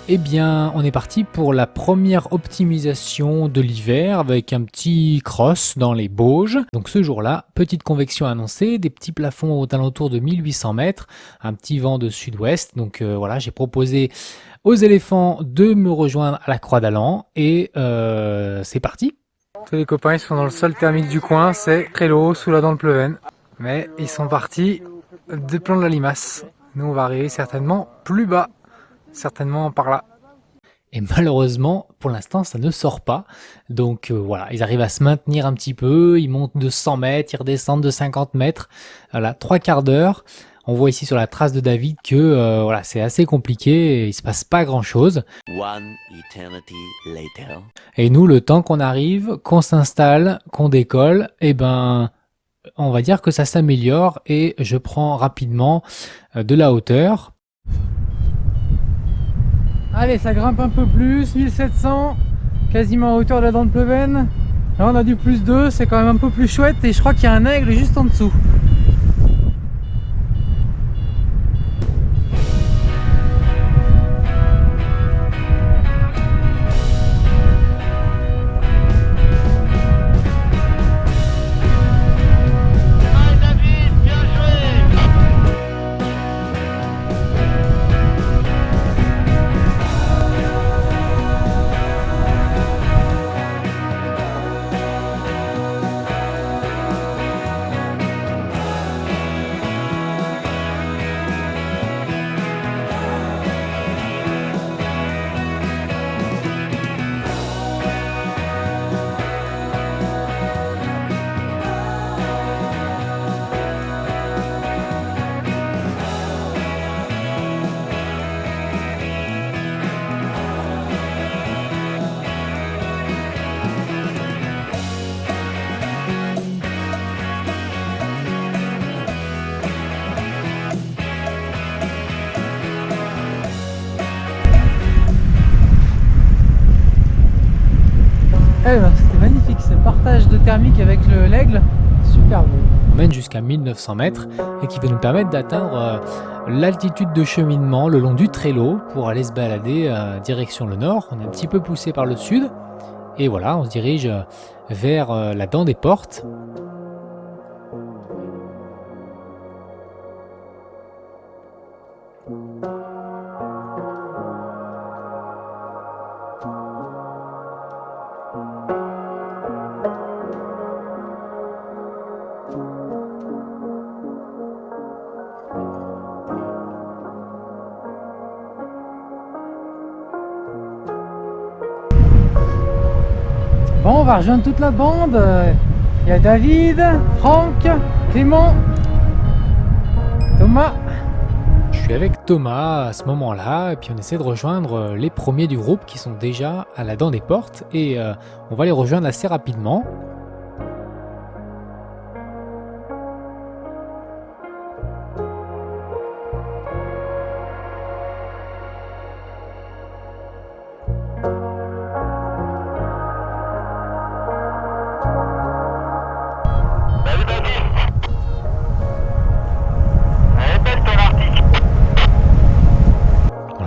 Eh bien, on est parti pour la première optimisation de l'hiver avec un petit cross dans les Bauges. Donc ce jour-là, petite convection annoncée, des petits plafonds aux alentours de 1800 mètres, un petit vent de sud-ouest. Donc voilà, j'ai proposé aux éléphants de me rejoindre à la Croix d'Allan et c'est parti. Tous les copains ils sont dans le sol thermique du coin, c'est Trello sous la dent de Pleven. Mais ils sont partis des plans de la limace. Nous on va arriver certainement plus bas. Certainement par là. Et malheureusement, pour l'instant, ça ne sort pas. Donc voilà, ils arrivent à se maintenir un petit peu. Ils montent de 100 mètres, ils redescendent de 50 mètres. Voilà, 3/4 d'heure. On voit ici sur la trace de David que voilà, c'est assez compliqué. Et il se passe pas grand-chose. One eternity later. Et nous, le temps qu'on arrive, qu'on s'installe, qu'on décolle, eh ben, on va dire que ça s'améliore et je prends rapidement de la hauteur. Allez, ça grimpe un peu plus, 1700, quasiment à hauteur de la dent de Pleven. Là on a du plus 2, c'est quand même un peu plus chouette et je crois qu'il y a un aigle juste en dessous. Eh ben, c'était magnifique, ce partage de thermique avec l'aigle, super beau. On mène jusqu'à 1900 mètres et qui va nous permettre d'atteindre l'altitude de cheminement le long du Trello pour aller se balader direction le nord. On est un petit peu poussé par le sud et voilà, on se dirige vers la dent des portes. Bon, on va rejoindre toute la bande. Il y a David, Franck, Clément, Thomas. Je suis avec Thomas à ce moment-là et puis on essaie de rejoindre les premiers du groupe qui sont déjà à la dent des portes et on va les rejoindre assez rapidement.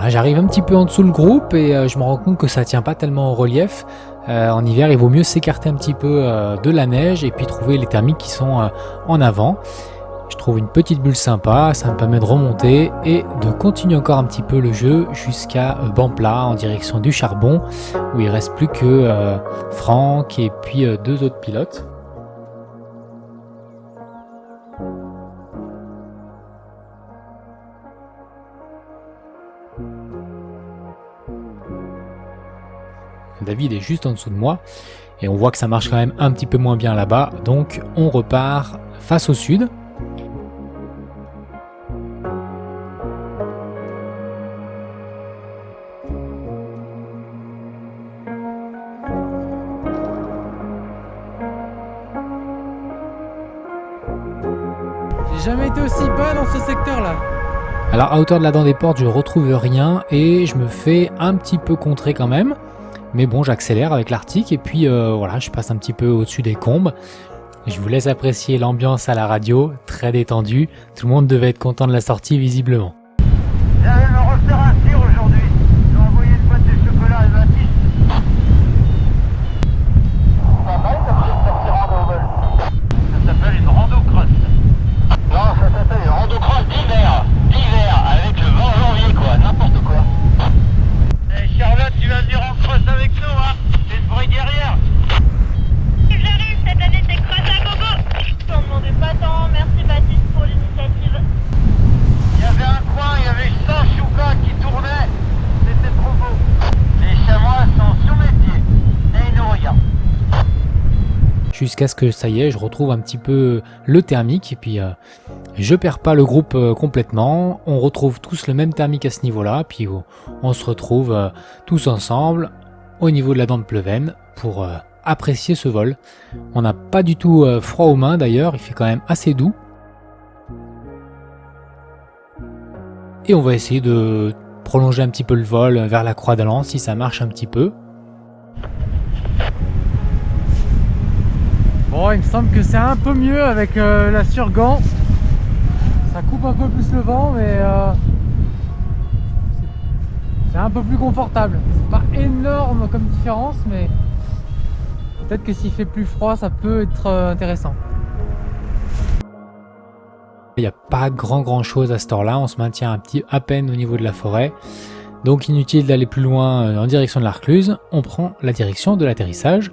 J'arrive un petit peu en dessous le groupe et je me rends compte que ça tient pas tellement au relief. En hiver, il vaut mieux s'écarter un petit peu de la neige et puis trouver les thermiques qui sont en avant. Je trouve une petite bulle sympa, ça me permet de remonter et de continuer encore un petit peu le jeu jusqu'à banc plat en direction du charbon où il reste plus que Franck et puis deux autres pilotes. David est juste en dessous de moi et on voit que ça marche quand même un petit peu moins bien là-bas, donc on repart face au sud. J'ai jamais été aussi bas dans ce secteur-là. Alors à hauteur de la dent des portes, je retrouve rien et je me fais un petit peu contrer quand même. Mais bon, j'accélère avec l'Arctique et puis voilà, je passe un petit peu au-dessus des combes. Je vous laisse apprécier l'ambiance à la radio, très détendue. Tout le monde devait être content de la sortie visiblement. J'allais me refaire un tir aujourd'hui. J'ai envoyé jusqu'à ce que ça y est, je retrouve un petit peu le thermique et puis je perds pas le groupe complètement. On retrouve tous le même thermique à ce niveau-là, puis on se retrouve tous ensemble au niveau de la dent de Pleven pour apprécier ce vol. On n'a pas du tout froid aux mains d'ailleurs, il fait quand même assez doux. Et on va essayer de prolonger un petit peu le vol vers la Croix d'Alan si ça marche un petit peu. Bon, il me semble que c'est un peu mieux avec la surgant. Ça coupe un peu plus le vent, mais c'est un peu plus confortable. C'est pas énorme comme différence, mais peut-être que s'il fait plus froid, ça peut être intéressant. Il n'y a pas grand chose à cette heure-là, on se maintient à peine au niveau de la forêt. Donc inutile d'aller plus loin en direction de l'Arcluse, on prend la direction de l'atterrissage.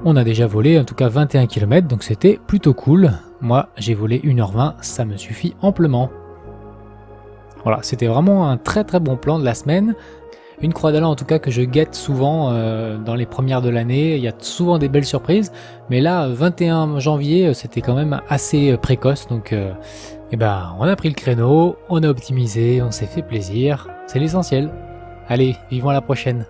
On a déjà volé en tout cas 21 km, donc c'était plutôt cool. Moi j'ai volé 1h20, ça me suffit amplement. Voilà, c'était vraiment un très bon plan de la semaine. Une Croix d'Alan en tout cas que je guette souvent dans les premières de l'année, il y a souvent des belles surprises, mais là 21 janvier c'était quand même assez précoce, donc on a pris le créneau, on a optimisé, on s'est fait plaisir, c'est l'essentiel. Allez, vivons à la prochaine.